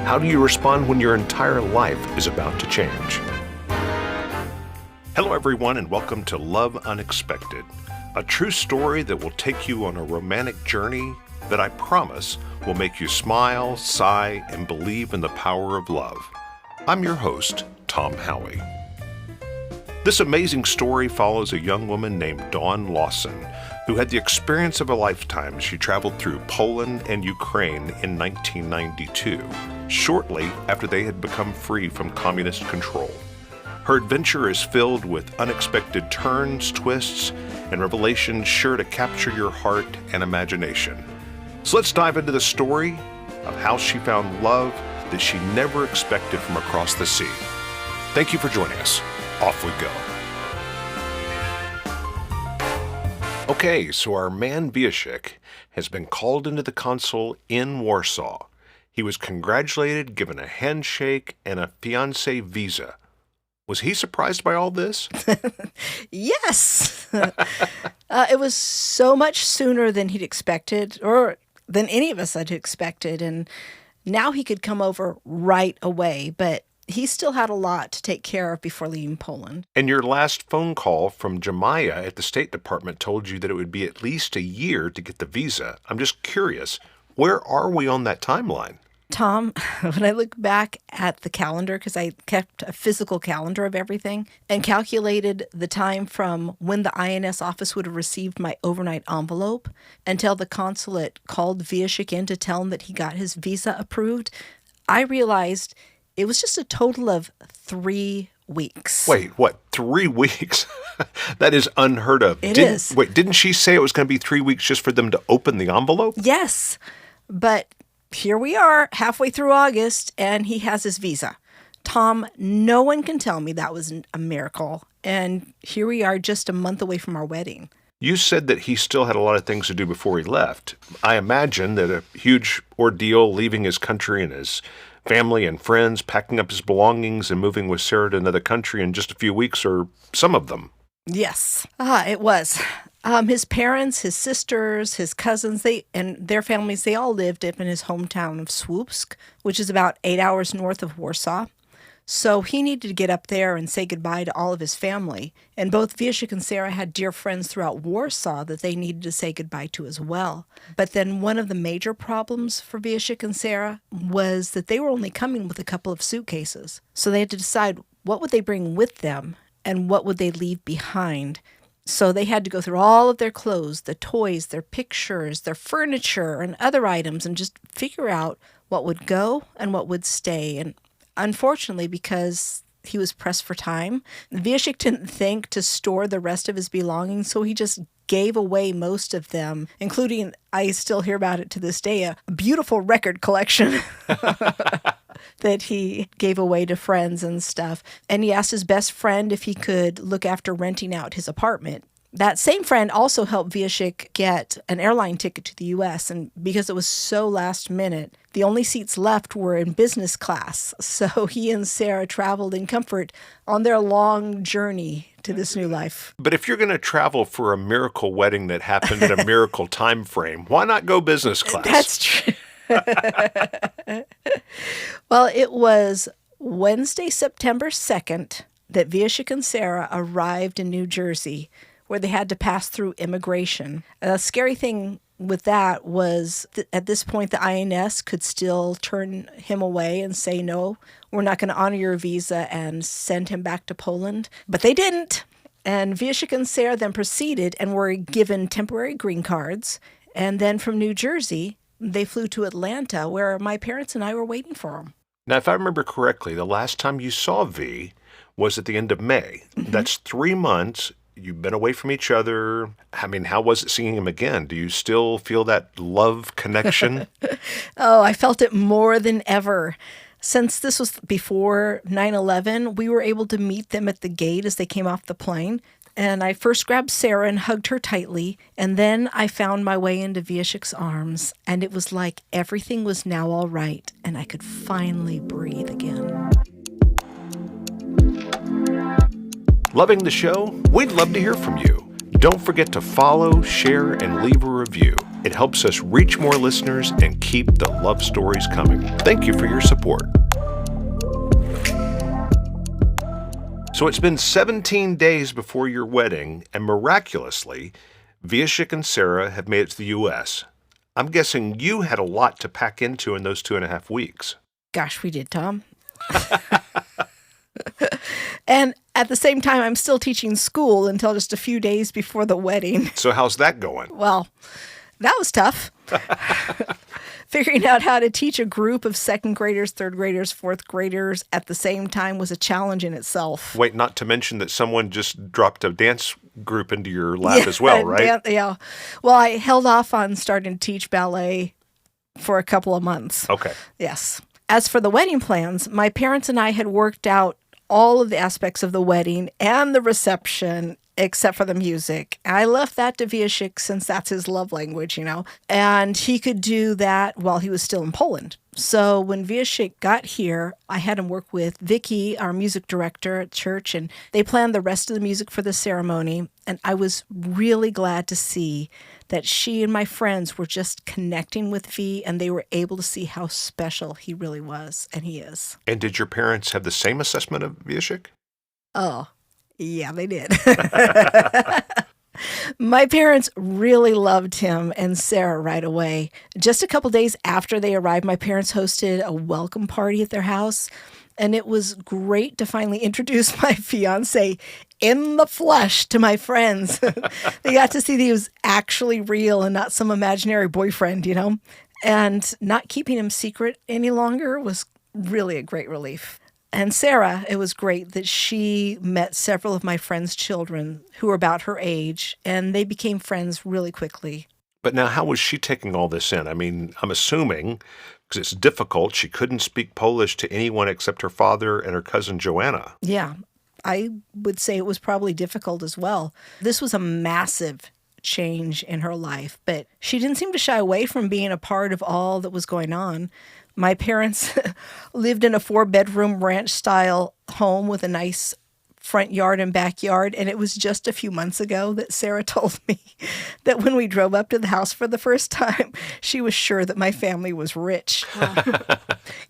How do you respond when your entire life is about to change? Hello, everyone, and welcome to Love Unexpected, a true story that will take you on a romantic journey that I promise will make you smile, sigh, and believe in the power of love. I'm your host, Tom Howie. This amazing story follows a young woman named Dawn Lawson, who had the experience of a lifetime as she traveled through Poland and Ukraine in 1992, shortly after they had become free from communist control. Her adventure is filled with unexpected turns, twists, and revelations sure to capture your heart and imagination. So let's dive into the story of how she found love that she never expected from across the sea. Thank you for joining us. Off we go. Okay, so our man Wiesiek has been called into the consul in Warsaw. He was congratulated, given a handshake, and a fiancé visa. Was he surprised by all this? Yes. It was so much sooner than he'd expected, or than any of us had expected, and now he could come over right away, but he still had a lot to take care of before leaving Poland. And your last phone call from Jemiah at the State Department told you that it would be at least a year to get the visa. I'm just curious, where are we on that timeline? Tom, when I look back at the calendar, because I kept a physical calendar of everything, and calculated the time from when the INS office would have received my overnight envelope until the consulate called Wiesiek in to tell him that he got his visa approved, I realized it was just a total of 3 weeks. Wait, what? 3 weeks? That is unheard of. It is. Wait, didn't she say it was going to be 3 weeks just for them to open the envelope? Yes, but here we are, halfway through August, and he has his visa. Tom, no one can tell me that was a miracle. And here we are just a month away from our wedding. You said that he still had a lot of things to do before he left. I imagine that a huge ordeal leaving his country and his family and friends, packing up his belongings and moving with Sarah to another country in just a few weeks, or some of them. Yes, it was. His parents, his sisters, his cousins, and their families, they all lived up in his hometown of Słupsk, which is about 8 hours north of Warsaw. So he needed to get up there and say goodbye to all of his family. And both Wiesiek and Sara had dear friends throughout Warsaw that they needed to say goodbye to as well. But then one of the major problems for Wiesiek and Sara was that they were only coming with a couple of suitcases. So they had to decide what would they bring with them and what would they leave behind. So they had to go through all of their clothes, the toys, their pictures, their furniture, and other items, and just figure out what would go and what would stay. And unfortunately, because he was pressed for time, Wiesiek didn't think to store the rest of his belongings, so he just gave away most of them, including, I still hear about it to this day, a beautiful record collection that he gave away to friends and stuff. And he asked his best friend if he could look after renting out his apartment. That same friend also helped Wiesiek get an airline ticket to the U.S., and because it was so last minute, the only seats left were in business class. So he and Sara traveled in comfort on their long journey to this new life. But if you're going to travel for a miracle wedding that happened in a miracle time frame, why not go business class? That's true. Well, it was Wednesday, September 2nd, that Wiesiek and Sara arrived in New Jersey, where they had to pass through immigration. A scary thing with that was at this point, the INS could still turn him away and say, no, we're not going to honor your visa and send him back to Poland. But they didn't. And Wiesiek and Sara then proceeded and were given temporary green cards. And then from New Jersey, they flew to Atlanta, where my parents and I were waiting for them. Now, if I remember correctly, the last time you saw V was at the end of May. Mm-hmm. That's 3 months. You've been away from each other. I mean, how was it seeing him again? Do you still feel that love connection? Oh, I felt it more than ever. Since this was before 9/11, we were able to meet them at the gate as they came off the plane. And I first grabbed Sara and hugged her tightly, and then I found my way into Wiesiek's arms, and it was like everything was now all right, and I could finally breathe again. Loving the show? We'd love to hear from you. Don't forget to follow, share, and leave a review. It helps us reach more listeners and keep the love stories coming. Thank you for your support. So it's been 17 days before your wedding, and miraculously, Vee and Sara have made it to the U.S. I'm guessing you had a lot to pack into in those 2.5 weeks. Gosh, we did, Tom. And at the same time, I'm still teaching school until just a few days before the wedding. So how's that going? Well, that was tough. Figuring out how to teach a group of second graders, third graders, fourth graders at the same time was a challenge in itself. Wait, not to mention that someone just dropped a dance group into your lap as well, right? Yeah. Well, I held off on starting to teach ballet for a couple of months. Okay. Yes. As for the wedding plans, my parents and I had worked out all of the aspects of the wedding and the reception, except for the music. I left that to Wieszek since that's his love language, and he could do that while he was still in Poland. So when Wieszek got here, I had him work with Vicky, our music director at church, and they planned the rest of the music for the ceremony. And I was really glad to see that she and my friends were just connecting with Vee, and they were able to see how special he really was, and he is. And did your parents have the same assessment of Wieszek? Oh, yeah, they did. My parents really loved him and Sara right away. Just a couple days after they arrived, my parents hosted a welcome party at their house, and it was great to finally introduce my fiancé in the flesh to my friends. They got to see that he was actually real and not some imaginary boyfriend, and not keeping him secret any longer was really a great relief. And Sara, it was great that she met several of my friends' children who were about her age, and they became friends really quickly. But now, how was she taking all this in? I mean, I'm assuming, because it's difficult, she couldn't speak Polish to anyone except her father and her cousin Joanna. Yeah, I would say it was probably difficult as well. This was a massive change in her life, but she didn't seem to shy away from being a part of all that was going on. My parents lived in a 4-bedroom ranch-style home with a nice front yard and backyard, and it was just a few months ago that Sara told me that when we drove up to the house for the first time, she was sure that my family was rich.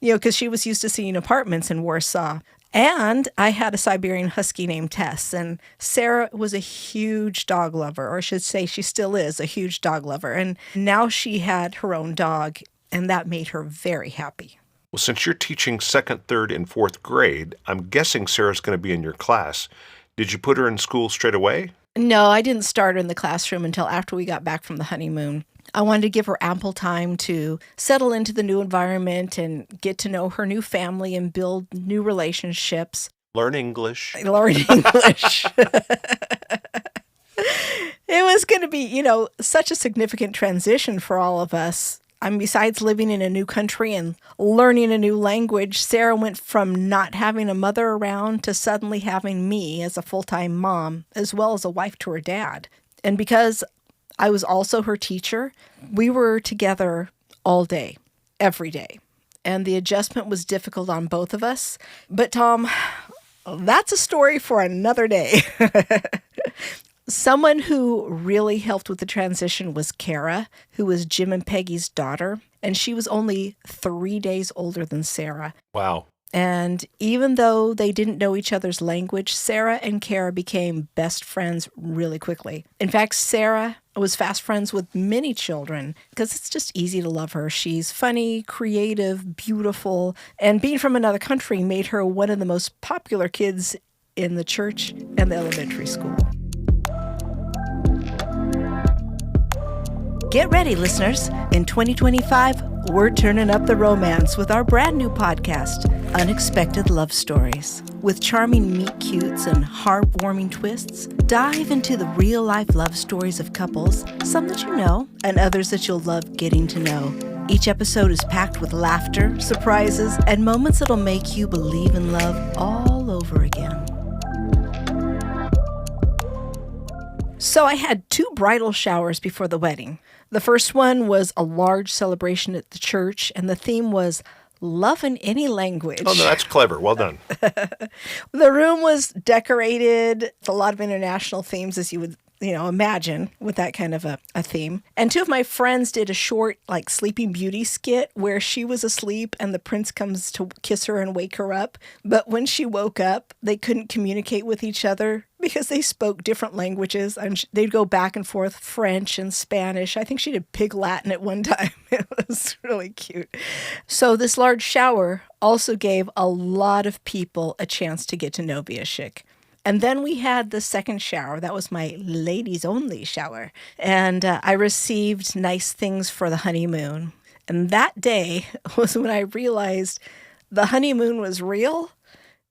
Because she was used to seeing apartments in Warsaw. And I had a Siberian Husky named Tess, and Sara was a huge dog lover, or I should say she still is a huge dog lover, and now she had her own dog, and that made her very happy. Well, since you're teaching 2nd, 3rd, and 4th grade, I'm guessing Sarah's going to be in your class. Did you put her in school straight away? No, I didn't start her in the classroom until after we got back from the honeymoon. I wanted to give her ample time to settle into the new environment and get to know her new family and build new relationships. Learn English. It was going to be, such a significant transition for all of us. Besides living in a new country and learning a new language, Sara went from not having a mother around to suddenly having me as a full-time mom, as well as a wife to her dad. And because I was also her teacher, we were together all day, every day. And the adjustment was difficult on both of us. But Tom, that's a story for another day. Someone who really helped with the transition was Kara, who was Jim and Peggy's daughter, and she was only 3 days older than Sara. Wow. And even though they didn't know each other's language, Sara and Kara became best friends really quickly. In fact, Sara was fast friends with many children because it's just easy to love her. She's funny, creative, beautiful, and being from another country made her one of the most popular kids in the church and the elementary school. Get ready, listeners. In 2025, we're turning up the romance with our brand new podcast, Unexpected Love Stories. With charming meet-cutes and heartwarming twists, dive into the real-life love stories of couples, some that you know, and others that you'll love getting to know. Each episode is packed with laughter, surprises, and moments that'll make you believe in love all over again. So I had 2 bridal showers before the wedding. The first one was a large celebration at the church, and the theme was love in any language. Oh, no, that's clever. Well done. The room was decorated with a lot of international themes, as you would imagine with that kind of a theme. And two of my friends did a short, like, Sleeping Beauty skit where she was asleep and the prince comes to kiss her and wake her up. But when she woke up, they couldn't communicate with each other because they spoke different languages. And they'd go back and forth, French and Spanish. I think she did Pig Latin at one time. It was really cute. So this large shower also gave a lot of people a chance to get to know Viashik. And then we had the second shower. That was my ladies only shower. And I received nice things for the honeymoon. And that day was when I realized the honeymoon was real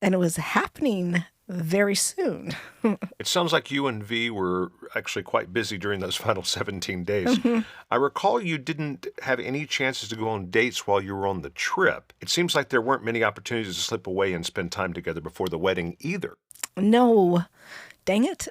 and it was happening very soon. It sounds like you and Vee were actually quite busy during those final 17 days. I recall you didn't have any chances to go on dates while you were on the trip. It seems like there weren't many opportunities to slip away and spend time together before the wedding either. No. Dang it.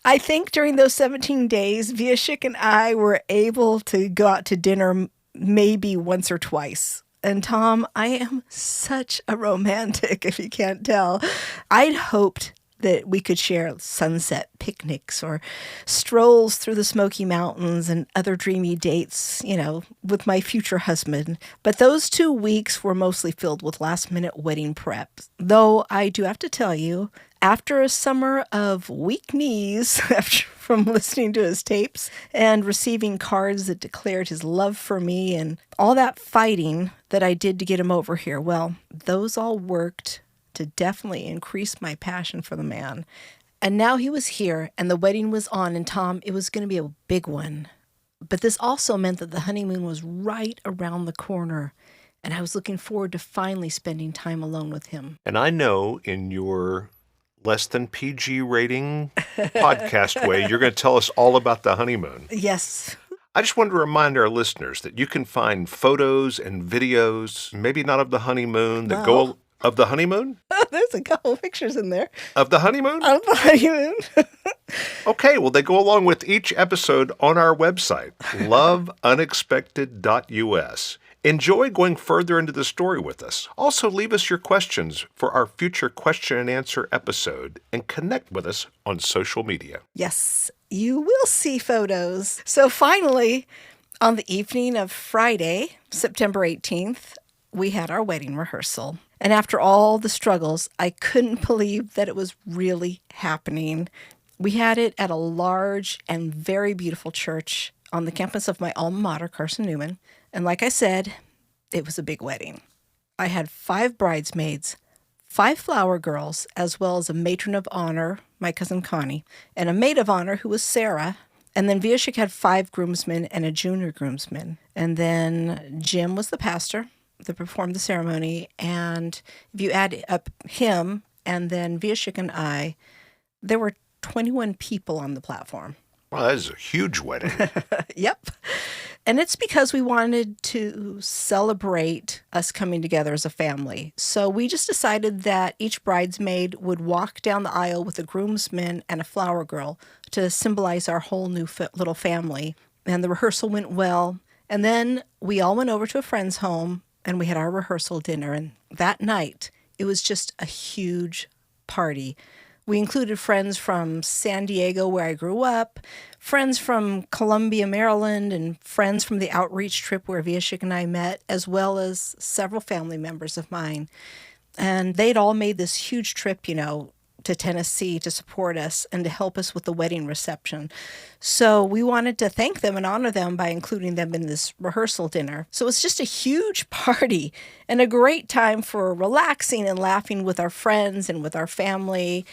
I think during those 17 days, Viashik and I were able to go out to dinner maybe once or twice. And Tom, I am such a romantic, if you can't tell. I'd hoped that we could share sunset picnics or strolls through the Smoky Mountains and other dreamy dates, with my future husband. But those 2 weeks were mostly filled with last-minute wedding prep. Though I do have to tell you, after a summer of weak knees from listening to his tapes and receiving cards that declared his love for me and all that fighting that I did to get him over here, well, those all worked to definitely increase my passion for the man. And now he was here and the wedding was on, and Tom, it was going to be a big one. But this also meant that the honeymoon was right around the corner, and I was looking forward to finally spending time alone with him. And I know in your less than PG rating podcast way, you're going to tell us all about the honeymoon. Yes. I just want to remind our listeners that you can find photos and videos, maybe not of the honeymoon, that go of the honeymoon? Oh, there's a couple of pictures in there. Of the honeymoon? Of the honeymoon. Okay, well, they go along with each episode on our website, loveunexpected.us. Enjoy going further into the story with us. Also, leave us your questions for our future question and answer episode and connect with us on social media. Yes, you will see photos. So finally, on the evening of Friday, September 18th, we had our wedding rehearsal. And after all the struggles, I couldn't believe that it was really happening. We had it at a large and very beautiful church on the campus of my alma mater, Carson Newman. And like I said, it was a big wedding. I had 5 bridesmaids, 5 flower girls, as well as a matron of honor, my cousin Connie, and a maid of honor who was Sarah. And then Viashik had 5 groomsmen and a junior groomsman. And then Jim was the pastor that performed the ceremony. And if you add up him and then Viashik and I, there were 21 people on the platform. Well, that is a huge wedding. Yep. And it's because we wanted to celebrate us coming together as a family. So we just decided that each bridesmaid would walk down the aisle with a groomsman and a flower girl to symbolize our whole new little family. And the rehearsal went well. And then we all went over to a friend's home and we had our rehearsal dinner. And that night, it was just a huge party. We included friends from San Diego, where I grew up, friends from Columbia, Maryland, and friends from the outreach trip where Viashik and I met, as well as several family members of mine. And they'd all made this huge trip, to Tennessee to support us and to help us with the wedding reception. So we wanted to thank them and honor them by including them in this rehearsal dinner. So it's just a huge party and a great time for relaxing and laughing with our friends and with our family.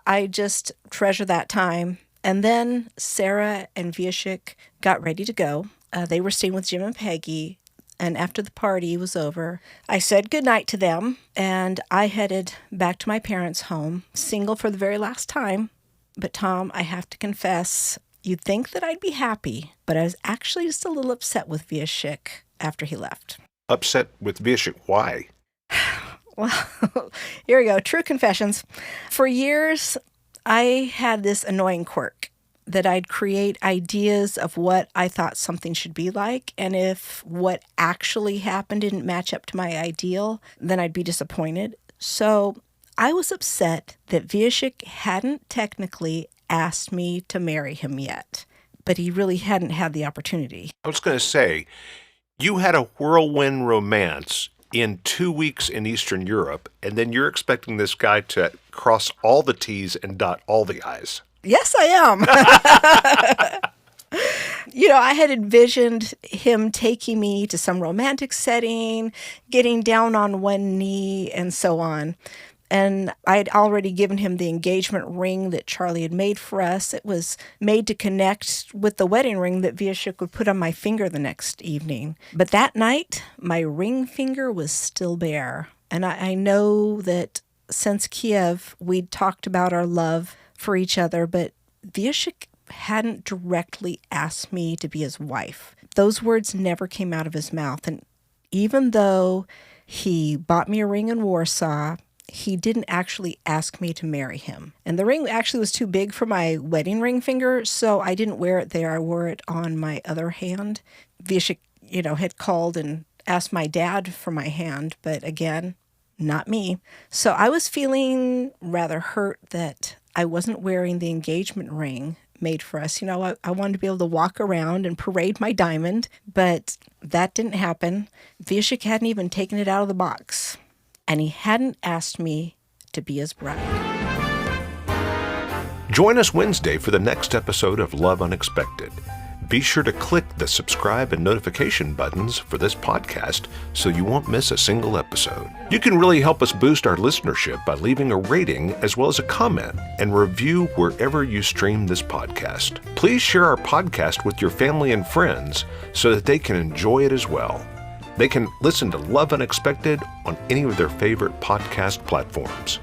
I just treasure that time. And then Sarah and Viashik got ready to go. They were staying with Jim and Peggy. And after the party was over, I said goodnight to them, and I headed back to my parents' home, single for the very last time. But Tom, I have to confess, you'd think that I'd be happy, but I was actually just a little upset with Viashik after he left. Upset with Viashik? Why? Well, here we go. True confessions. For years, I had this annoying quirk that I'd create ideas of what I thought something should be like, and if what actually happened didn't match up to my ideal, then I'd be disappointed. So I was upset that Viashik hadn't technically asked me to marry him yet, but he really hadn't had the opportunity. I was going to say, you had a whirlwind romance in 2 weeks in Eastern Europe, and then you're expecting this guy to cross all the T's and dot all the I's. Yes, I am. I had envisioned him taking me to some romantic setting, getting down on one knee, and so on. And I had already given him the engagement ring that Charlie had made for us. It was made to connect with the wedding ring that Viashik would put on my finger the next evening. But that night, my ring finger was still bare. And I know that since Kiev, we'd talked about our love for each other, but Viashik hadn't directly asked me to be his wife. Those words never came out of his mouth. And even though he bought me a ring in Warsaw, he didn't actually ask me to marry him. And the ring actually was too big for my wedding ring finger, so I didn't wear it there. I wore it on my other hand. Viashik, had called and asked my dad for my hand, but again, not me. So I was feeling rather hurt that I wasn't wearing the engagement ring made for us. I wanted to be able to walk around and parade my diamond, but that didn't happen. Viashik hadn't even taken it out of the box. And he hadn't asked me to be his bride. Join us Wednesday for the next episode of Love Unexpected. Be sure to click the subscribe and notification buttons for this podcast so you won't miss a single episode. You can really help us boost our listenership by leaving a rating as well as a comment and review wherever you stream this podcast. Please share our podcast with your family and friends so that they can enjoy it as well. They can listen to Love Unexpected on any of their favorite podcast platforms.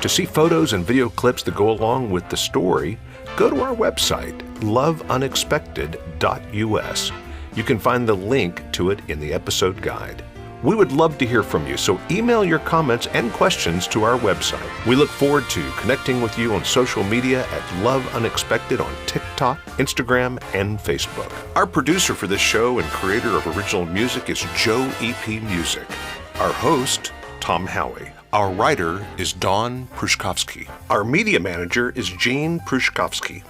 To see photos and video clips that go along with the story, go to our website, loveunexpected.us. You can find the link to it in the episode guide. We would love to hear from you, so email your comments and questions to our website. We look forward to connecting with you on social media at Love Unexpected on TikTok, Instagram, and Facebook. Our producer for this show and creator of original music is Joe EP Music. Our host, Tom Howie. Our writer is Dawn Prushkovsky. Our media manager is Jean Prushkovsky.